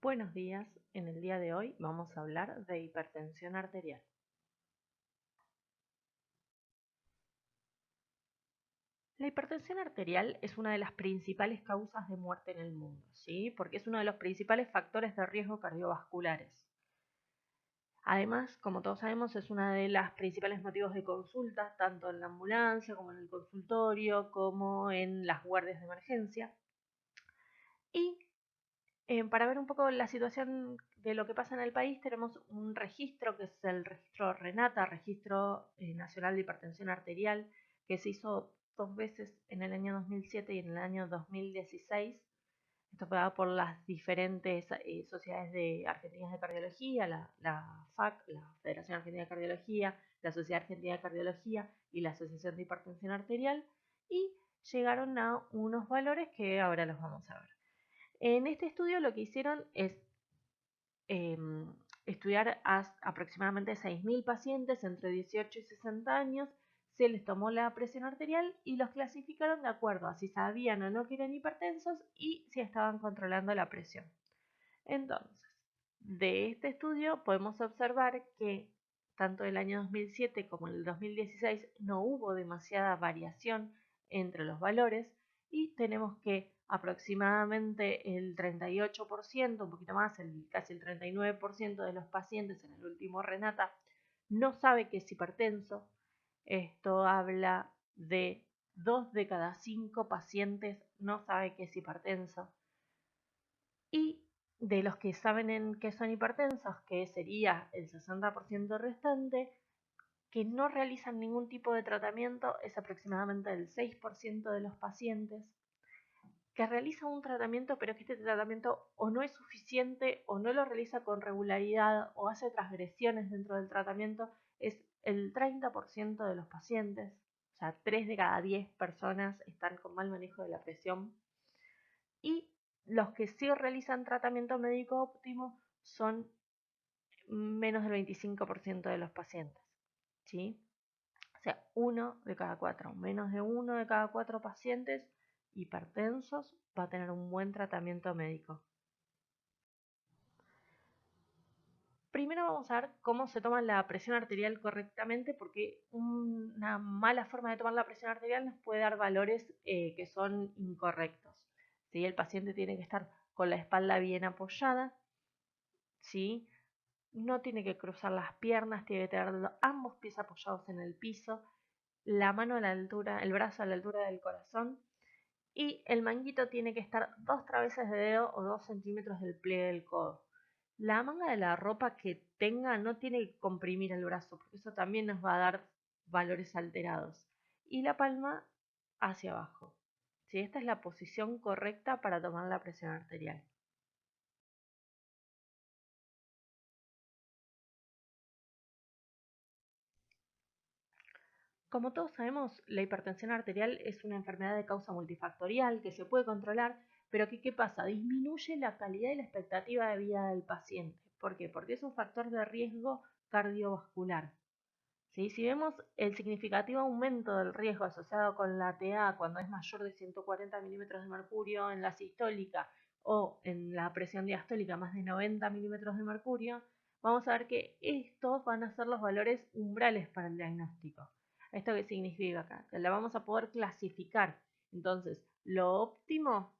Buenos días, en el día de hoy vamos a hablar de hipertensión arterial. La hipertensión arterial es una de las principales causas de muerte en el mundo, ¿sí? Porque es uno de los principales factores de riesgo cardiovasculares. Además, como todos sabemos, es uno de los principales motivos de consulta, tanto en la ambulancia como en el consultorio, como en las guardias de emergencia. Y para ver un poco la situación de lo que pasa en el país, tenemos un registro que es el registro RENATA, Registro Nacional de Hipertensión Arterial, que se hizo 2 veces en el año 2007 y en el año 2016. Esto fue dado por las diferentes sociedades argentinas de cardiología, la FAC, la Federación Argentina de Cardiología, la Sociedad Argentina de Cardiología y la Asociación de Hipertensión Arterial, y llegaron a unos valores que ahora los vamos a ver. En este estudio lo que hicieron es eh, estudiar a aproximadamente 6.000 pacientes entre 18 y 60 años, se les tomó la presión arterial y los clasificaron de acuerdo a si sabían o no que eran hipertensos y si estaban controlando la presión. Entonces, de este estudio podemos observar que tanto en el año 2007 como en el 2016 no hubo demasiada variación entre los valores y tenemos que aproximadamente el 38%, un poquito más, casi el 39% de los pacientes en el último RENATA no sabe que es hipertenso. Esto habla de 2 de cada 5 pacientes no sabe que es hipertenso. Y de los que saben que son hipertensos, que sería el 60% restante, que no realizan ningún tipo de tratamiento, es aproximadamente el 6% de los pacientes, que realiza un tratamiento, pero que este tratamiento o no es suficiente o no lo realiza con regularidad o hace transgresiones dentro del tratamiento, es el 30% de los pacientes. O sea, 3 de cada 10 personas están con mal manejo de la presión. Y los que sí realizan tratamiento médico óptimo son menos del 25% de los pacientes, ¿sí? O sea, 1 de cada 4, menos de 1 de cada 4 pacientes hipertensos va a tener un buen tratamiento médico. Primero vamos a ver cómo se toma la presión arterial correctamente, porque una mala forma de tomar la presión arterial nos puede dar valores que son incorrectos, ¿sí? El paciente tiene que estar con la espalda bien apoyada, ¿sí? No tiene que cruzar las piernas, tiene que tener ambos pies apoyados en el piso, la mano a la altura, el brazo a la altura del corazón, y el manguito tiene que estar 2 traveses de dedo o 2 centímetros del pliegue del codo. La manga de la ropa que tenga no tiene que comprimir el brazo, porque eso también nos va a dar valores alterados. Y la palma hacia abajo. ¿Sí? Esta es la posición correcta para tomar la presión arterial. Como todos sabemos, la hipertensión arterial es una enfermedad de causa multifactorial que se puede controlar, pero que ¿qué pasa? Disminuye la calidad y la expectativa de vida del paciente. ¿Por qué? Porque es un factor de riesgo cardiovascular. ¿Sí? Si vemos el significativo aumento del riesgo asociado con la TA cuando es mayor de 140 milímetros de mercurio en la sistólica o en la presión diastólica más de 90 milímetros de mercurio, vamos a ver que estos van a ser los valores umbrales para el diagnóstico. ¿Esto qué significa acá? Que la vamos a poder clasificar. Entonces, lo óptimo,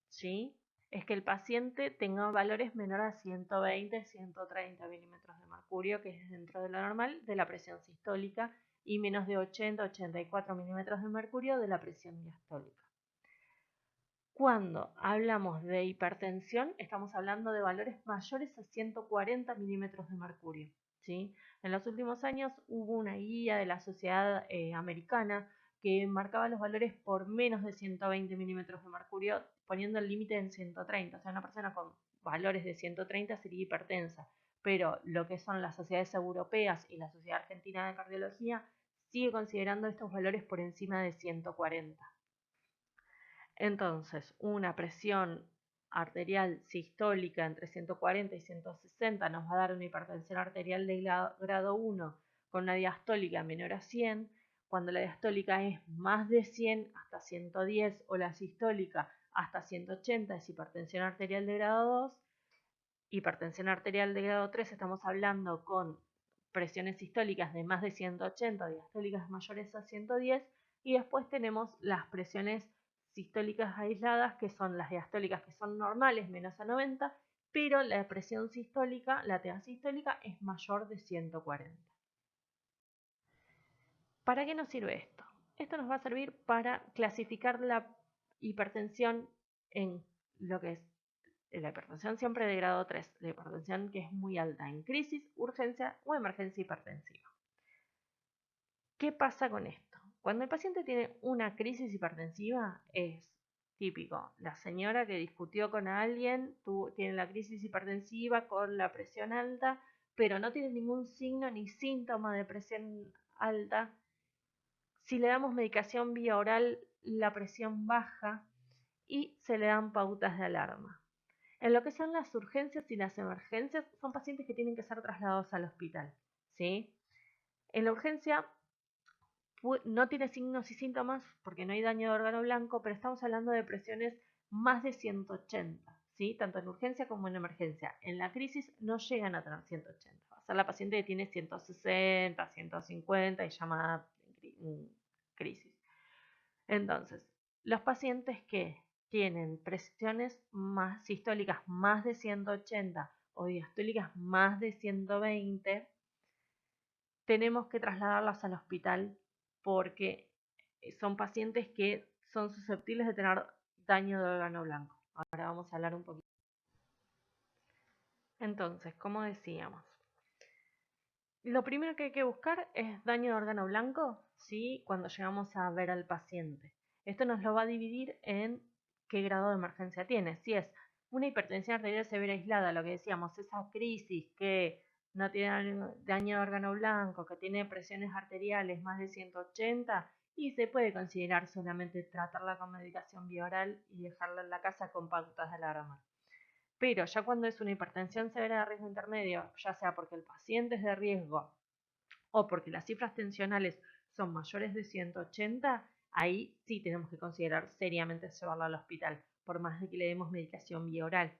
¿sí? Es que el paciente tenga valores menores a 120, 130 milímetros de mercurio, que es dentro de lo normal de la presión sistólica, y menos de 80, 84 milímetros de mercurio de la presión diastólica. Cuando hablamos de hipertensión, estamos hablando de valores mayores a 140 milímetros de mercurio, ¿sí? En los últimos años hubo una guía de la Sociedad Americana que marcaba los valores por menos de 120 milímetros de mercurio, poniendo el límite en 130. O sea, una persona con valores de 130 sería hipertensa. Pero lo que son las sociedades europeas y la Sociedad Argentina de Cardiología sigue considerando estos valores por encima de 140. Entonces, una presión arterial sistólica entre 140 y 160 nos va a dar una hipertensión arterial de grado 1 con una diastólica menor a 100. Cuando la diastólica es más de 100 hasta 110 o la sistólica hasta 180 es hipertensión arterial de grado 2. hipertensión arterial de grado 3 estamos hablando con presiones sistólicas de más de 180, diastólicas mayores a 110, y después tenemos las presiones sistólicas aisladas, que son las diastólicas, que son normales, menos a 90, pero la presión sistólica, la TA sistólica, es mayor de 140. ¿Para qué nos sirve esto? Esto nos va a servir para clasificar la hipertensión en lo que es la hipertensión siempre de grado 3, la hipertensión que es muy alta en crisis, urgencia o emergencia hipertensiva. ¿Qué pasa con esto? Cuando el paciente tiene una crisis hipertensiva es típico. La señora que discutió con alguien tiene la crisis hipertensiva con la presión alta, pero no tiene ningún signo ni síntoma de presión alta. Si le damos medicación vía oral, la presión baja y se le dan pautas de alarma. En lo que son las urgencias y las emergencias, son pacientes que tienen que ser trasladados al hospital, ¿sí? En la urgencia no tiene signos y síntomas porque no hay daño de órgano blanco, pero estamos hablando de presiones más de 180, ¿sí? Tanto en urgencia como en emergencia. En la crisis no llegan a tener 180. Va a ser la paciente que tiene 160, 150 y llamada crisis. Entonces, los pacientes que tienen presiones más sistólicas más de 180 o diastólicas más de 120, tenemos que trasladarlas al hospital porque son pacientes que son susceptibles de tener daño de órgano blanco. Ahora vamos a hablar un poquito. Entonces, como decíamos, lo primero que hay que buscar es daño de órgano blanco, ¿sí? Cuando llegamos a ver al paciente. Esto nos lo va a dividir en qué grado de emergencia tiene. Si es una hipertensión arterial severa aislada, lo que decíamos, esa crisis que no tiene daño de órgano blanco, que tiene presiones arteriales más de 180, y se puede considerar solamente tratarla con medicación vía oral y dejarla en la casa con pautas de alarma. Pero ya cuando es una hipertensión severa de riesgo intermedio, ya sea porque el paciente es de riesgo o porque las cifras tensionales son mayores de 180, ahí sí tenemos que considerar seriamente llevarla al hospital, por más de que le demos medicación vía oral.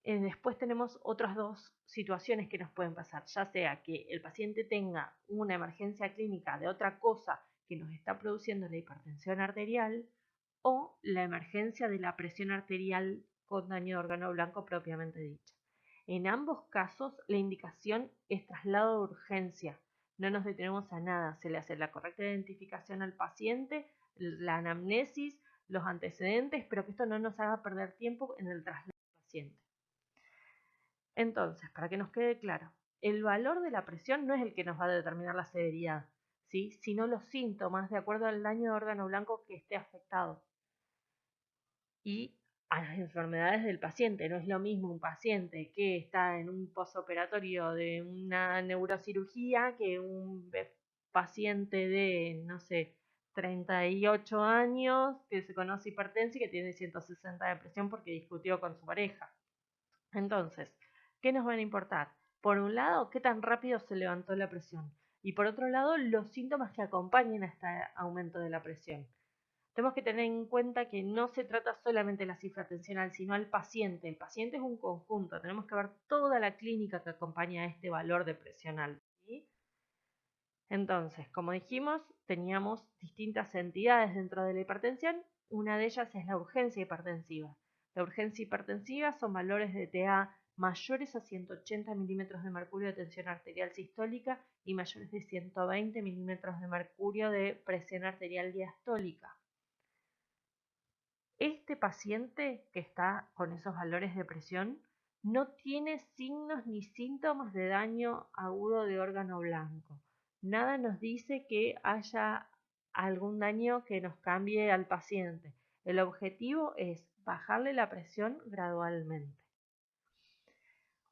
Después tenemos otras dos situaciones que nos pueden pasar, ya sea que el paciente tenga una emergencia clínica de otra cosa que nos está produciendo la hipertensión arterial, o la emergencia de la presión arterial con daño de órgano blanco propiamente dicha. En ambos casos, la indicación es traslado de urgencia. No nos detenemos a nada, se le hace la correcta identificación al paciente, la anamnesis, los antecedentes, pero que esto no nos haga perder tiempo en el traslado del paciente. Entonces, para que nos quede claro, el valor de la presión no es el que nos va a determinar la severidad, ¿sí? Sino los síntomas de acuerdo al daño de órgano blanco que esté afectado y a las enfermedades del paciente. No es lo mismo un paciente que está en un posoperatorio de una neurocirugía que un paciente de, no sé, 38 años que se conoce hipertensa y que tiene 160 de presión porque discutió con su pareja. Entonces, ¿qué nos van a importar? Por un lado, qué tan rápido se levantó la presión. Y por otro lado, los síntomas que acompañan a este aumento de la presión. Tenemos que tener en cuenta que no se trata solamente de la cifra tensional, sino al paciente. El paciente es un conjunto. Tenemos que ver toda la clínica que acompaña a este valor de presión alta, ¿sí? Entonces, como dijimos, teníamos distintas entidades dentro de la hipertensión. Una de ellas es la urgencia hipertensiva. La urgencia hipertensiva son valores de TA mayores a 180 milímetros de mercurio de tensión arterial sistólica y mayores de 120 milímetros de mercurio de presión arterial diastólica. Este paciente que está con esos valores de presión no tiene signos ni síntomas de daño agudo de órgano blanco. Nada nos dice que haya algún daño que nos cambie al paciente. El objetivo es bajarle la presión gradualmente.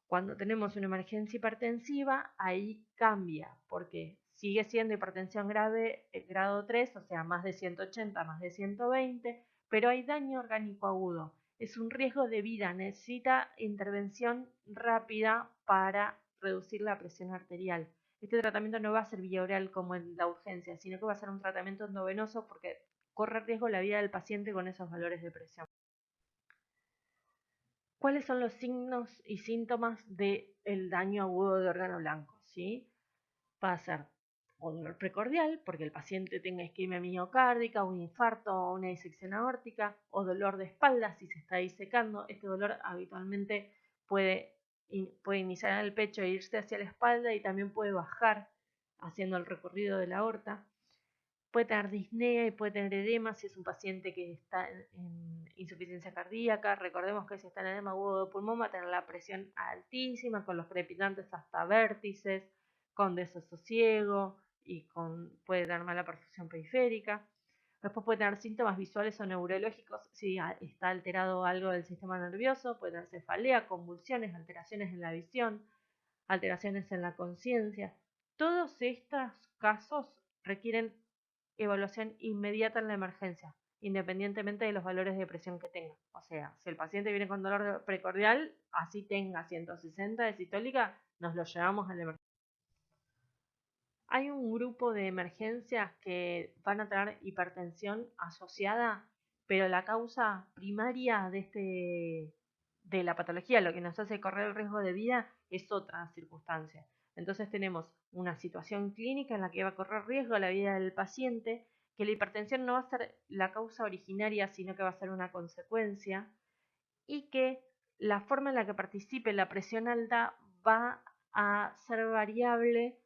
Cuando tenemos una emergencia hipertensiva, ahí cambia, porque sigue siendo hipertensión grave grado 3, o sea, más de 180, más de 120, pero hay daño orgánico agudo. Es un riesgo de vida, necesita intervención rápida para reducir la presión arterial. Este tratamiento no va a ser vía oral como en la urgencia, sino que va a ser un tratamiento endovenoso porque corre riesgo la vida del paciente con esos valores de presión. ¿Cuáles son los signos y síntomas del daño agudo de órgano blanco? ¿Sí? Va a ser o dolor precordial, porque el paciente tenga isquemia miocárdica, un infarto o una disección aórtica, o dolor de espalda si se está disecando. Este dolor habitualmente puede iniciar en el pecho e irse hacia la espalda y también puede bajar haciendo el recorrido de la aorta. Puede tener disnea y puede tener edema si es un paciente que está en insuficiencia cardíaca. Recordemos que si está en edema agudo de pulmón va a tener la presión altísima, con los crepitantes hasta vértices, con desasosiego y puede tener mala perfusión periférica. Después puede tener síntomas visuales o neurológicos si está alterado algo del sistema nervioso. Puede tener cefalea, convulsiones, alteraciones en la visión, alteraciones en la conciencia. Todos estos casos requieren evaluación inmediata en la emergencia, independientemente de los valores de presión que tenga. O sea, si el paciente viene con dolor precordial, así tenga 160 de sistólica, nos lo llevamos a la emergencia. Hay un grupo de emergencias que van a tener hipertensión asociada, pero la causa primaria de la patología, lo que nos hace correr el riesgo de vida, es otra circunstancia. Entonces tenemos una situación clínica en la que va a correr riesgo la vida del paciente, que la hipertensión no va a ser la causa originaria, sino que va a ser una consecuencia, y que la forma en la que participe la presión alta va a ser variable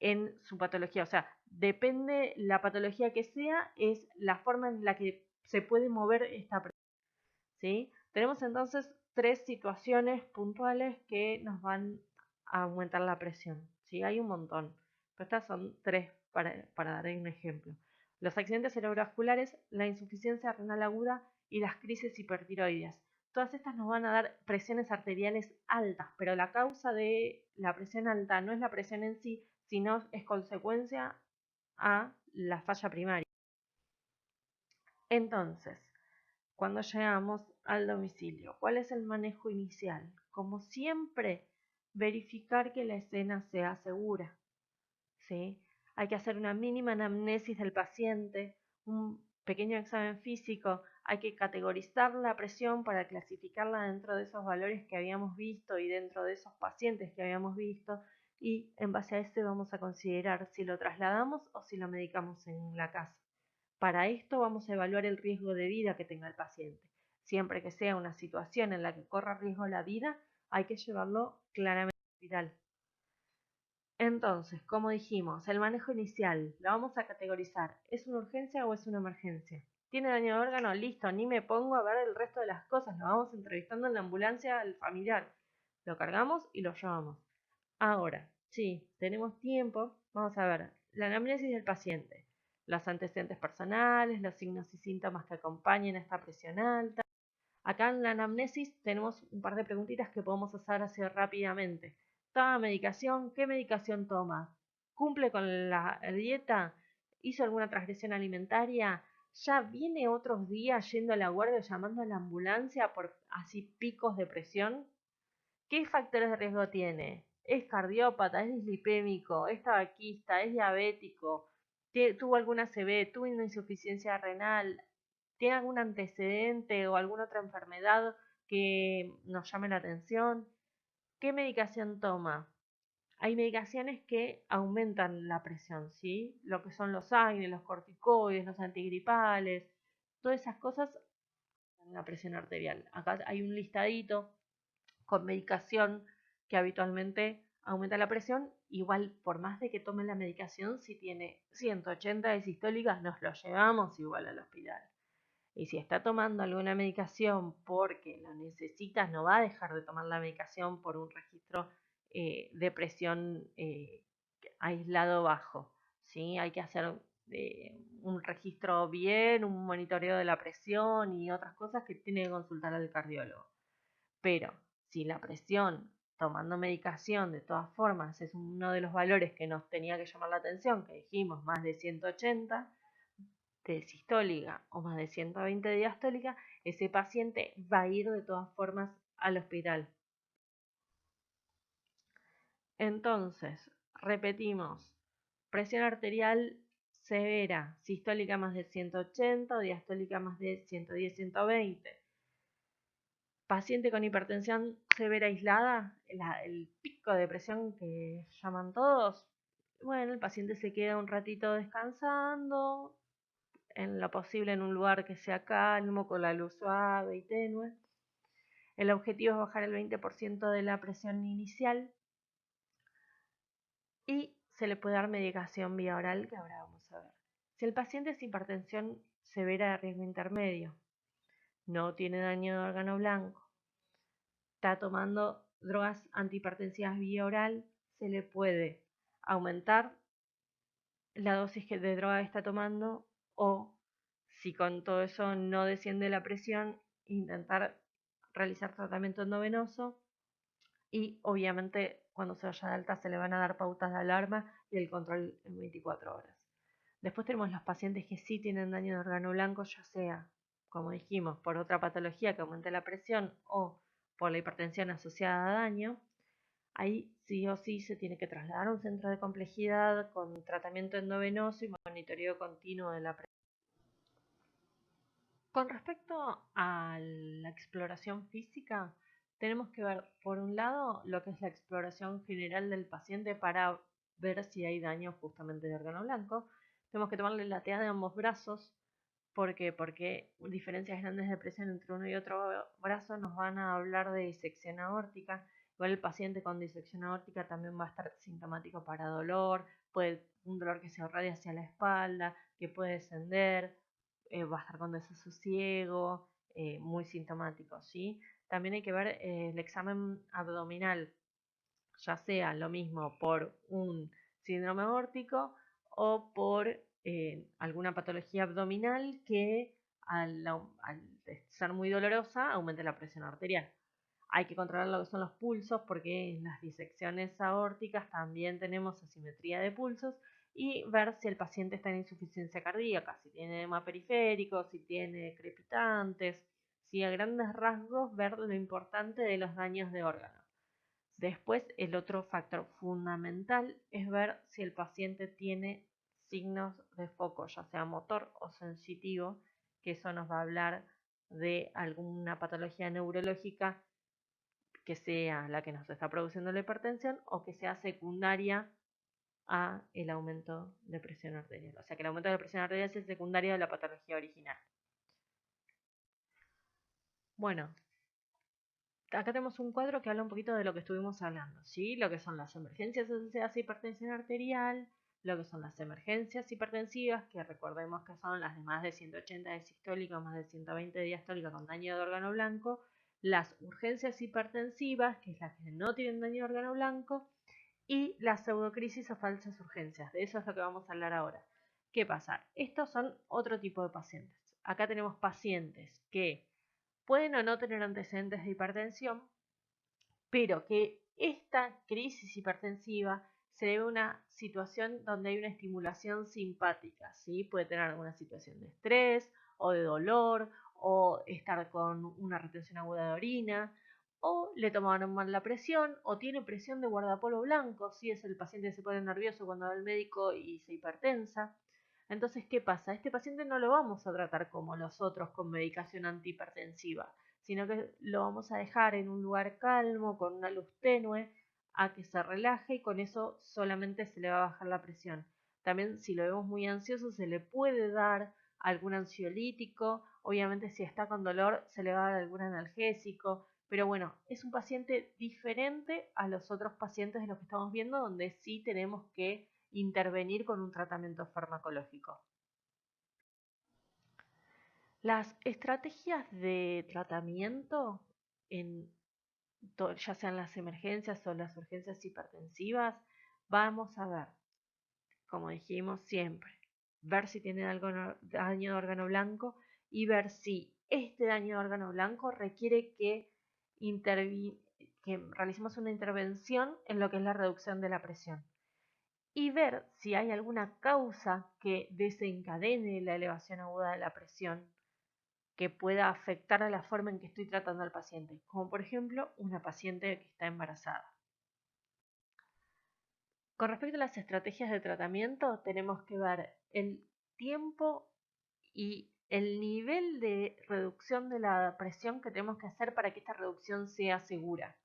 en su patología. O sea, depende la patología que sea, es la forma en la que se puede mover esta presión. ¿Sí? Tenemos entonces tres situaciones puntuales que nos van a aumentar la presión. ¿Sí? Hay un montón, pero estas son tres para dar un ejemplo. Los accidentes cerebrovasculares, la insuficiencia renal aguda y las crisis hipertiroideas. Todas estas nos van a dar presiones arteriales altas, pero la causa de la presión alta no es la presión en sí, sino es consecuencia a la falla primaria. Entonces, cuando llegamos al domicilio, ¿cuál es el manejo inicial? Como siempre, verificar que la escena sea segura. ¿Sí? Hay que hacer una mínima anamnesis del paciente, un pequeño examen físico, hay que categorizar la presión para clasificarla dentro de esos valores que habíamos visto y dentro de esos pacientes que habíamos visto, y en base a este vamos a considerar si lo trasladamos o si lo medicamos en la casa. Para esto vamos a evaluar el riesgo de vida que tenga el paciente. Siempre que sea una situación en la que corra riesgo la vida, hay que llevarlo claramente al hospital. Entonces, como dijimos, el manejo inicial lo vamos a categorizar. ¿Es una urgencia o es una emergencia? ¿Tiene daño de órgano? Listo, ni me pongo a ver el resto de las cosas. Lo vamos entrevistando en la ambulancia al familiar. Lo cargamos y lo llevamos. Ahora, sí, tenemos tiempo. Vamos a ver la anamnesis del paciente, los antecedentes personales, los signos y síntomas que acompañan a esta presión alta. Acá en la anamnesis tenemos un par de preguntitas que podemos hacer así rápidamente. ¿Toma medicación? ¿Qué medicación toma? ¿Cumple con la dieta? ¿Hizo alguna transgresión alimentaria? ¿Ya viene otros días yendo a la guardia llamando a la ambulancia por así picos de presión? ¿Qué factores de riesgo tiene? ¿Es cardiópata? ¿Es dislipémico? ¿Es tabaquista? ¿Es diabético? ¿Tuvo alguna ACV? ¿Tuvo una insuficiencia renal? ¿Tiene algún antecedente o alguna otra enfermedad que nos llame la atención? ¿Qué medicación toma? Hay medicaciones que aumentan la presión, ¿sí? Lo que son los AINE, los corticoides, los antigripales, todas esas cosas en la presión arterial. Acá hay un listadito con medicación que habitualmente aumenta la presión. Igual, por más de que tome la medicación, si tiene 180 de sistólicas, nos lo llevamos igual al hospital. Y si está tomando alguna medicación porque lo necesitas, no va a dejar de tomar la medicación por un registro de presión aislado bajo. ¿Sí? Hay que hacer un registro bien, un monitoreo de la presión y otras cosas que tiene que consultar al cardiólogo. Pero si la presión tomando medicación de todas formas es uno de los valores que nos tenía que llamar la atención, que dijimos más de 180 de sistólica o más de 120 de diastólica, ese paciente va a ir de todas formas al hospital. Entonces, repetimos, presión arterial severa, sistólica más de 180 o diastólica más de 110-120. Paciente con hipertensión severa aislada, el pico de presión que llaman todos, bueno, el paciente se queda un ratito descansando, en lo posible en un lugar que sea calmo, con la luz suave y tenue. El objetivo es bajar el 20% de la presión inicial y se le puede dar medicación vía oral, que ahora vamos a ver. Si el paciente es hipertensión severa de riesgo intermedio, no tiene daño de órgano blanco, está tomando drogas antihipertensivas vía oral, se le puede aumentar la dosis de droga que está tomando, o si con todo eso no desciende la presión, intentar realizar tratamiento endovenoso y obviamente cuando se vaya de alta se le van a dar pautas de alarma y el control en 24 horas. Después tenemos los pacientes que sí tienen daño de órgano blanco, ya sea, como dijimos, por otra patología que aumente la presión o por la hipertensión asociada a daño. Ahí sí o sí se tiene que trasladar a un centro de complejidad con tratamiento endovenoso y monitoreo continuo de la presión. Con respecto a la exploración física, tenemos que ver, por un lado, lo que es la exploración general del paciente para ver si hay daño justamente de órgano blanco. Tenemos que tomarle la TEA de ambos brazos. ¿Por qué? Porque diferencias grandes de presión entre uno y otro brazo nos van a hablar de disección aórtica. Igual el paciente con disección aórtica también va a estar sintomático para dolor, un dolor que se irradia hacia la espalda, que puede descender, va a estar con desasosiego, muy sintomático, ¿sí? También hay que ver el examen abdominal, ya sea lo mismo por un síndrome aórtico o por alguna patología abdominal que al ser muy dolorosa aumente la presión arterial. Hay que controlar lo que son los pulsos porque en las disecciones aórticas también tenemos asimetría de pulsos y ver si el paciente está en insuficiencia cardíaca, si tiene edema periférico, si tiene crepitantes, si a grandes rasgos ver lo importante de los daños de órganos. Después, el otro factor fundamental es ver si el paciente tiene signos de foco, ya sea motor o sensitivo, que eso nos va a hablar de alguna patología neurológica que sea la que nos está produciendo la hipertensión o que sea secundaria a el aumento de presión arterial. O sea que el aumento de la presión arterial es secundario de la patología original. Bueno, acá tenemos un cuadro que habla un poquito de lo que estuvimos hablando, ¿sí? Lo que son las emergencias asociadas a hipertensión arterial, lo que son las emergencias hipertensivas, que recordemos que son las de más de 180 de sistólica, más de 120 de diastólica con daño de órgano blanco, las urgencias hipertensivas, que es las que no tienen daño de órgano blanco, y las pseudocrisis o falsas urgencias. De eso es lo que vamos a hablar ahora. ¿Qué pasa? Estos son otro tipo de pacientes. Acá tenemos pacientes que pueden o no tener antecedentes de hipertensión, pero que esta crisis hipertensiva se debe a una situación donde hay una estimulación simpática, ¿sí? Puede tener alguna situación de estrés o de dolor o estar con una retención aguda de orina o le tomaron mal la presión o tiene presión de guardapolvo blanco, si es el paciente que se pone nervioso cuando va al médico y se hipertensa. Entonces, ¿qué pasa? Este paciente no lo vamos a tratar como los otros con medicación antihipertensiva, sino que lo vamos a dejar en un lugar calmo, con una luz tenue, a que se relaje y con eso solamente se le va a bajar la presión. También si lo vemos muy ansioso se le puede dar algún ansiolítico, obviamente si está con dolor se le va a dar algún analgésico, pero bueno, es un paciente diferente a los otros pacientes de los que estamos viendo donde sí tenemos que intervenir con un tratamiento farmacológico. Las estrategias de tratamiento, ya sean las emergencias o las urgencias hipertensivas, vamos a ver, como dijimos siempre, ver si tiene algo daño de órgano blanco y ver si este daño de órgano blanco requiere que realicemos una intervención en lo que es la reducción de la presión y ver si hay alguna causa que desencadene la elevación aguda de la presión que pueda afectar a la forma en que estoy tratando al paciente, como por ejemplo una paciente que está embarazada. Con respecto a las estrategias de tratamiento, tenemos que ver el tiempo y el nivel de reducción de la presión que tenemos que hacer para que esta reducción sea segura,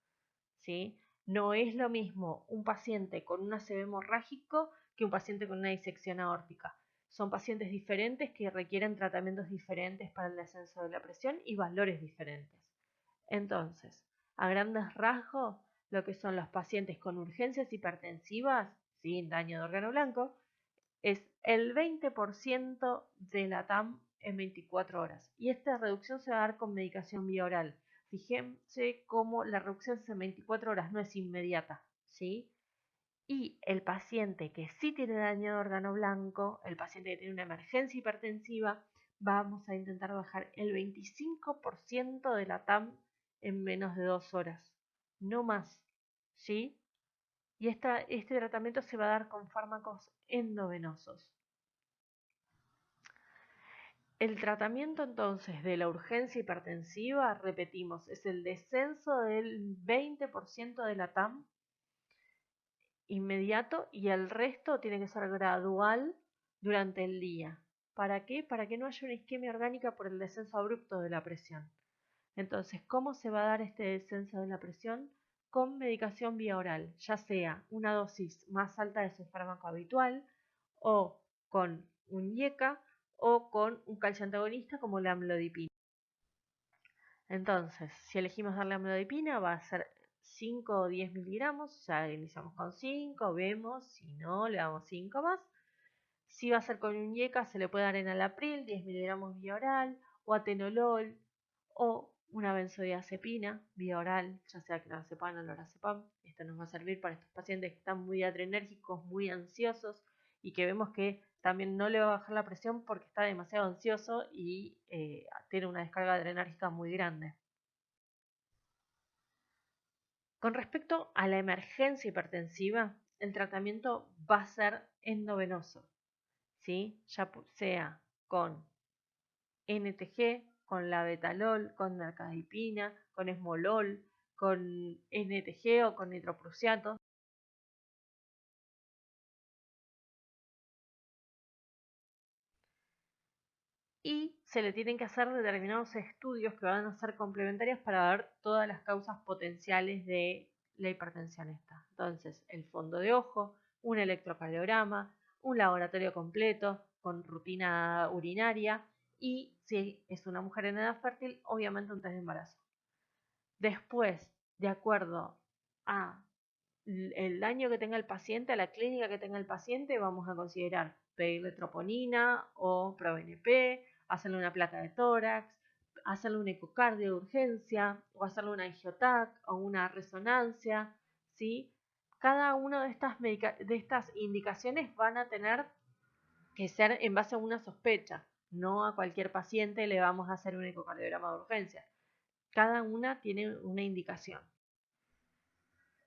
¿sí? No es lo mismo un paciente con un ACV hemorrágico que un paciente con una disección aórtica. Son pacientes diferentes que requieren tratamientos diferentes para el descenso de la presión y valores diferentes. Entonces, a grandes rasgos, lo que son los pacientes con urgencias hipertensivas, sin daño de órgano blanco, es el 20% de la TAM en 24 horas. Y esta reducción se va a dar con medicación vía oral. Fíjense cómo la reducción en 24 horas no es inmediata, ¿sí? Y el paciente que sí tiene daño de órgano blanco, el paciente que tiene una emergencia hipertensiva, vamos a intentar bajar el 25% de la TAM en menos de 2 horas, no más, ¿sí? Y este tratamiento se va a dar con fármacos endovenosos. El tratamiento entonces de la urgencia hipertensiva, repetimos, es el descenso del 20% de la TAM inmediato y el resto tiene que ser gradual durante el día. ¿Para qué? Para que no haya una isquemia orgánica por el descenso abrupto de la presión. Entonces, ¿cómo se va a dar este descenso de la presión? Con medicación vía oral, ya sea una dosis más alta de su fármaco habitual o con un IECA o con un calcio antagonista como la amlodipina. Entonces, si elegimos darle amlodipina, va a ser 5 o 10 miligramos, ya iniciamos con 5, vemos, si no, le damos 5 más. Si va a ser con un IECA, se le puede dar enalapril, 10 miligramos vía oral, o atenolol, o una benzodiazepina vía oral, ya sea clonazepam o lorazepam. Esto nos va a servir para estos pacientes que están muy adrenérgicos, muy ansiosos, y que vemos que también no le va a bajar la presión porque está demasiado ansioso y tiene una descarga adrenérgica muy grande. Con respecto a la emergencia hipertensiva, el tratamiento va a ser endovenoso, ¿sí? Ya sea con NTG, con labetalol, con narcadipina, con esmolol, con NTG o con nitroprusiato. Y se le tienen que hacer determinados estudios que van a ser complementarios para ver todas las causas potenciales de la hipertensión esta. Entonces, el fondo de ojo, un electrocardiograma, un laboratorio completo con rutina urinaria y si es una mujer en edad fértil, obviamente un test de embarazo. Después, de acuerdo a el daño que tenga el paciente, a la clínica que tenga el paciente, vamos a considerar pedirle troponina o ProBNP, hacerle una placa de tórax, hacerle un ecocardio de urgencia, o hacerle una angiotac o una resonancia, ¿sí? Cada una de estas indicaciones van a tener que ser en base a una sospecha. No a cualquier paciente le vamos a hacer un ecocardiograma de urgencia. Cada una tiene una indicación.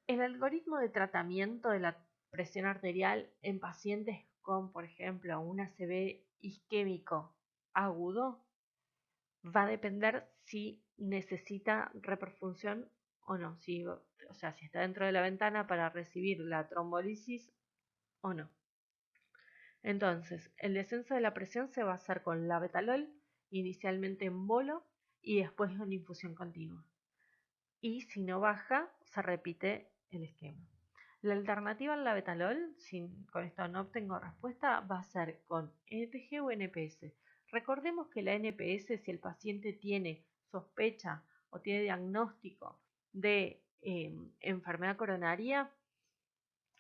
El algoritmo de tratamiento de la presión arterial en pacientes con, por ejemplo, un ACV isquémico agudo va a depender si necesita reperfusión o no, si está dentro de la ventana para recibir la trombolisis o no. Entonces, el descenso de la presión se va a hacer con labetalol, inicialmente en bolo y después en infusión continua. Y si no baja, se repite el esquema. La alternativa al labetalol, si con esto no obtengo respuesta, va a ser con NTG o NPS. Recordemos que la NPS, si el paciente tiene sospecha o tiene diagnóstico de enfermedad coronaria,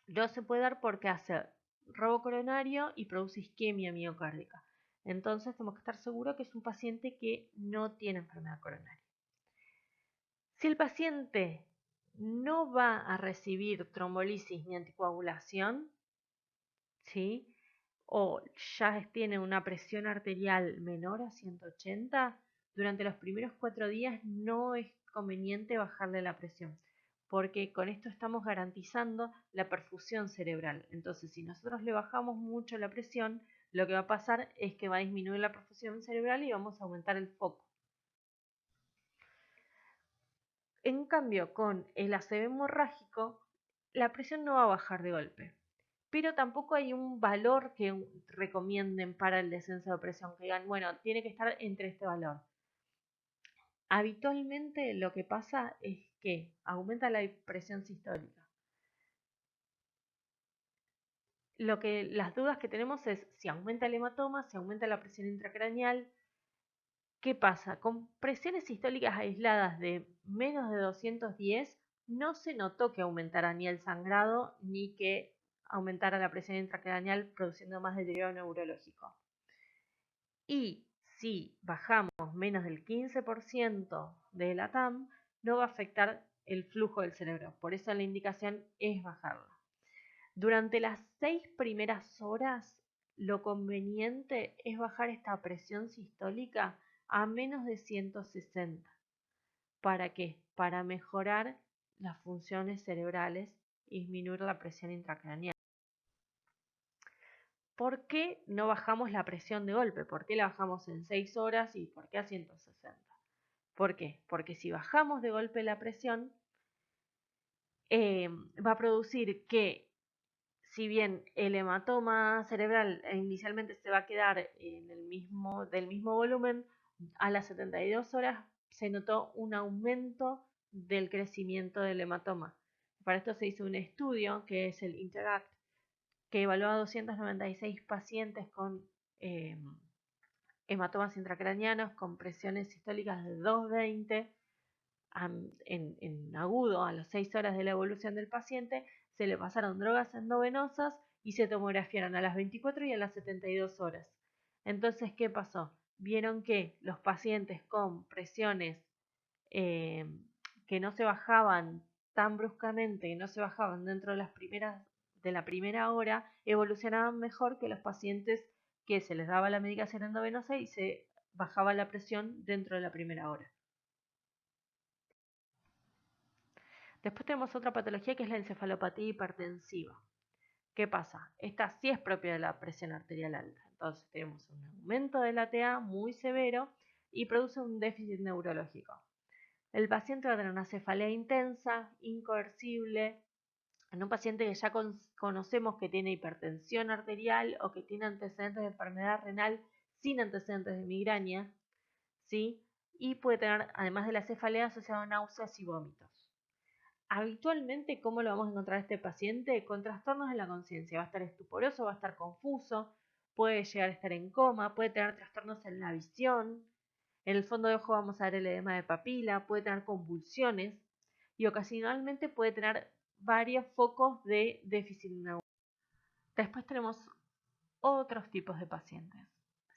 no se puede dar porque hace robo coronario y produce isquemia miocárdica. Entonces tenemos que estar seguros que es un paciente que no tiene enfermedad coronaria. Si el paciente no va a recibir trombolisis ni anticoagulación, ¿sí? O ya tiene una presión arterial menor a 180, durante los primeros 4 días no es conveniente bajarle la presión, porque con esto estamos garantizando la perfusión cerebral. Entonces, si nosotros le bajamos mucho la presión, lo que va a pasar es que va a disminuir la perfusión cerebral y vamos a aumentar el foco. En cambio, con el ACV hemorrágico, la presión no va a bajar de golpe. pero tampoco hay un valor que recomienden para el descenso de presión, que digan, bueno, tiene que estar entre este valor. Habitualmente lo que pasa es que aumenta la presión sistólica. Las dudas que tenemos es si aumenta el hematoma, si aumenta la presión intracraneal. ¿Qué pasa? Con presiones sistólicas aisladas de menos de 210 no se notó que aumentara ni el sangrado ni que aumentara la presión intracraneal produciendo más deterioro neurológico. Y si bajamos menos del 15% de la TAM, no va a afectar el flujo del cerebro. Por eso la indicación es bajarla. Durante las 6 primeras horas, lo conveniente es bajar esta presión sistólica a menos de 160. ¿Para qué? Para mejorar las funciones cerebrales y disminuir la presión intracraneal. ¿Por qué no bajamos la presión de golpe? ¿Por qué la bajamos en 6 horas y por qué a 160? ¿Por qué? Porque si bajamos de golpe la presión, va a producir que, si bien el hematoma cerebral inicialmente se va a quedar del mismo volumen, a las 72 horas se notó un aumento del crecimiento del hematoma. Para esto se hizo un estudio que es el INTERACT, que evaluó a 296 pacientes con hematomas intracraneanos con presiones sistólicas de 220 en agudo a las 6 horas de la evolución del paciente. Se le pasaron drogas endovenosas y se tomografiaron a las 24 y a las 72 horas. Entonces, ¿qué pasó? Vieron que los pacientes con presiones que no se bajaban tan bruscamente, que no se bajaban dentro de la primera hora, evolucionaban mejor que los pacientes que se les daba la medicación endovenosa y se bajaba la presión dentro de la primera hora. Después tenemos otra patología que es la encefalopatía hipertensiva. ¿Qué pasa? Esta sí es propia de la presión arterial alta. Entonces tenemos un aumento de la TA muy severo y produce un déficit neurológico. El paciente va a tener una cefalea intensa, incoercible, en un paciente que ya conocemos que tiene hipertensión arterial o que tiene antecedentes de enfermedad renal sin antecedentes de migraña, ¿sí? Y puede tener, además de la cefalea, asociado a náuseas y vómitos. Habitualmente, ¿cómo lo vamos a encontrar a este paciente? Con trastornos de la conciencia. Va a estar estuporoso, va a estar confuso, puede llegar a estar en coma, puede tener trastornos en la visión. En el fondo de ojo vamos a ver el edema de papila, puede tener convulsiones y ocasionalmente puede tener varios focos de déficit neurológico. Después tenemos otros tipos de pacientes,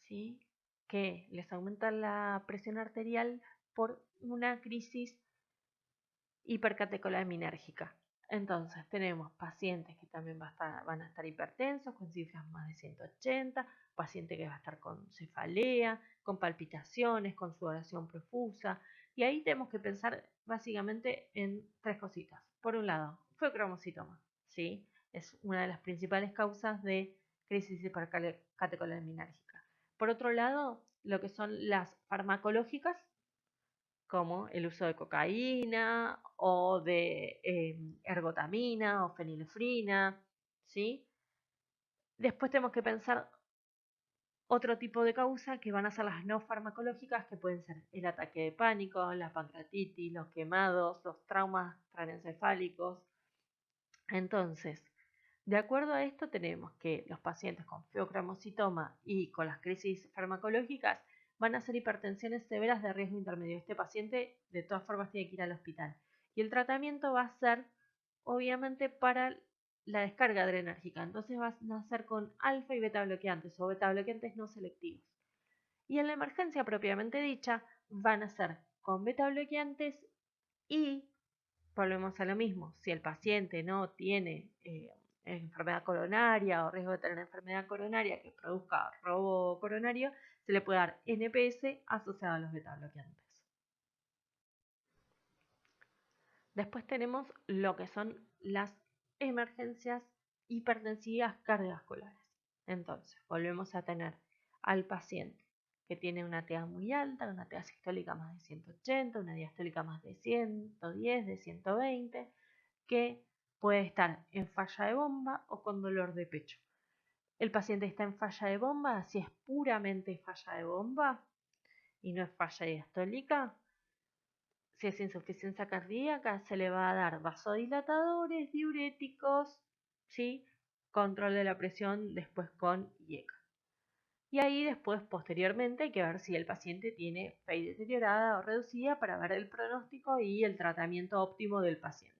¿sí? Que les aumenta la presión arterial por una crisis hipercatecolaminérgica. Entonces tenemos pacientes que también van a estar hipertensos con cifras más de 180, paciente que va a estar con cefalea, con palpitaciones, con sudoración profusa, y ahí tenemos que pensar básicamente en tres cositas. Por un lado, fue cromocitoma, ¿sí? Es una de las principales causas de crisis hipercatecolaminérgica. Por otro lado, lo que son las farmacológicas, como el uso de cocaína o de ergotamina o fenilefrina, ¿sí? Después tenemos que pensar otro tipo de causa que van a ser las no farmacológicas, que pueden ser el ataque de pánico, la pancreatitis, los quemados, los traumas craneoencefálicos. Entonces, de acuerdo a esto tenemos que los pacientes con feocromocitoma y con las crisis farmacológicas van a ser hipertensiones severas de riesgo intermedio. Este paciente de todas formas tiene que ir al hospital. Y el tratamiento va a ser obviamente para la descarga adrenérgica. Entonces va a ser con alfa y beta bloqueantes o beta bloqueantes no selectivos. Y en la emergencia propiamente dicha van a ser con beta bloqueantes y volvemos a lo mismo. Si el paciente no tiene enfermedad coronaria o riesgo de tener enfermedad coronaria que produzca robo coronario, se le puede dar NPS asociado a los beta bloqueantes. Después tenemos lo que son las emergencias hipertensivas cardiovasculares. Entonces, volvemos a tener al paciente que tiene una TA muy alta, una TA sistólica más de 180, una diastólica más de 110, de 120, que puede estar en falla de bomba o con dolor de pecho. El paciente está en falla de bomba, si es puramente falla de bomba y no es falla diastólica, si es insuficiencia cardíaca, se le va a dar vasodilatadores, diuréticos, ¿sí? Control de la presión después con IECA. Y ahí después, posteriormente, hay que ver si el paciente tiene FEI deteriorada o reducida para ver el pronóstico y el tratamiento óptimo del paciente.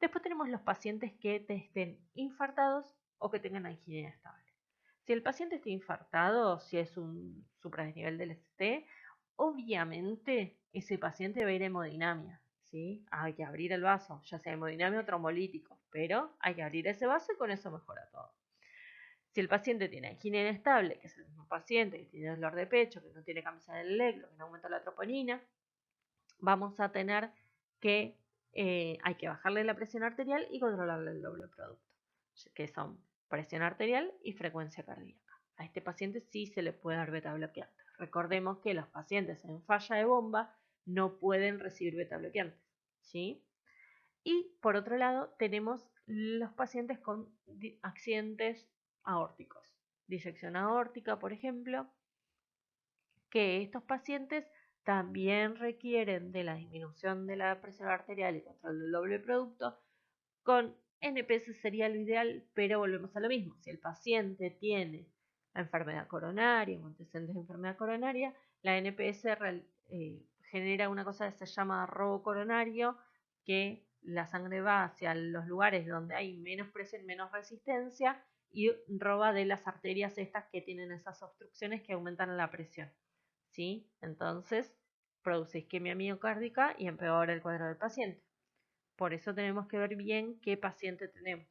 Después tenemos los pacientes que estén infartados o que tengan angina inestable. Si el paciente está infartado, si es un supradesnivel del ST, obviamente ese paciente va a ir a hemodinamia, ¿sí? Hay que abrir el vaso, ya sea hemodinamia o trombolítico, pero hay que abrir ese vaso y con eso mejora todo. Si el paciente tiene angina inestable, que es el mismo paciente que tiene dolor de pecho, que no tiene camisa del electro, que no aumenta la troponina, vamos a tener que hay que bajarle la presión arterial y controlarle el doble producto, que son presión arterial y frecuencia cardíaca. A este paciente sí se le puede dar beta bloqueante. Recordemos que los pacientes en falla de bomba no pueden recibir beta bloqueantes, ¿sí? Y por otro lado tenemos los pacientes con accidentes aórticos, disección aórtica, por ejemplo, que estos pacientes también requieren de la disminución de la presión arterial y control del doble producto. Con NPS sería lo ideal, pero volvemos a lo mismo. Si el paciente tiene la enfermedad coronaria o antecedentes de enfermedad coronaria, la NPS genera una cosa que se llama robo coronario, que la sangre va hacia los lugares donde hay menos presión, menos resistencia y roba de las arterias estas que tienen esas obstrucciones que aumentan la presión, ¿sí? Entonces produce isquemia miocárdica y empeora el cuadro del paciente. Por eso tenemos que ver bien qué paciente tenemos.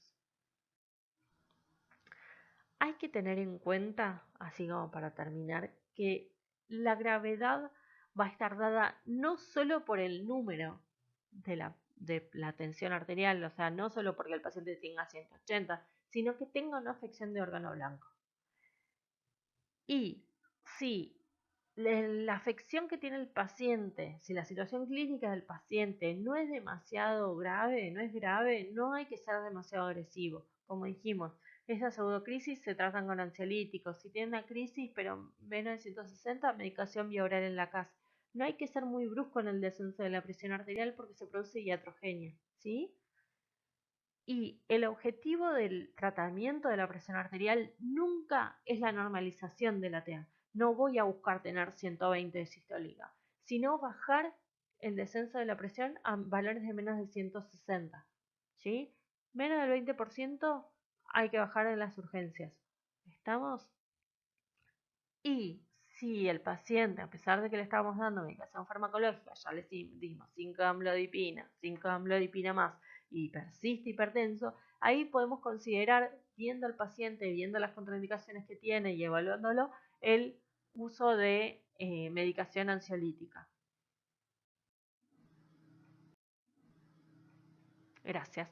Hay que tener en cuenta, así como para terminar, que la gravedad va a estar dada no solo por el número de la tensión arterial, o sea, no solo porque el paciente tenga 180, sino que tenga una afección de órgano blanco. Y si la afección que tiene el paciente, si la situación clínica del paciente no es demasiado grave, no es grave, no hay que ser demasiado agresivo. Como dijimos, esas pseudocrisis se tratan con ansiolíticos. Si tiene una crisis, pero menos de 160, medicación vía oral en la casa. No hay que ser muy brusco en el descenso de la presión arterial porque se produce iatrogenia, ¿sí? Y el objetivo del tratamiento de la presión arterial nunca es la normalización de la TEA. No voy a buscar tener 120 de sistólica, sino bajar el descenso de la presión a valores de menos de 160. ¿Sí? Menos del 20% hay que bajar en las urgencias. ¿Estamos? Y si el paciente, a pesar de que le estábamos dando medicación farmacológica, ya le dimos 5 amlodipina, 5 amlodipina más, y persiste hipertenso, ahí podemos considerar, viendo al paciente, viendo las contraindicaciones que tiene y evaluándolo, el uso de medicación ansiolítica. Gracias.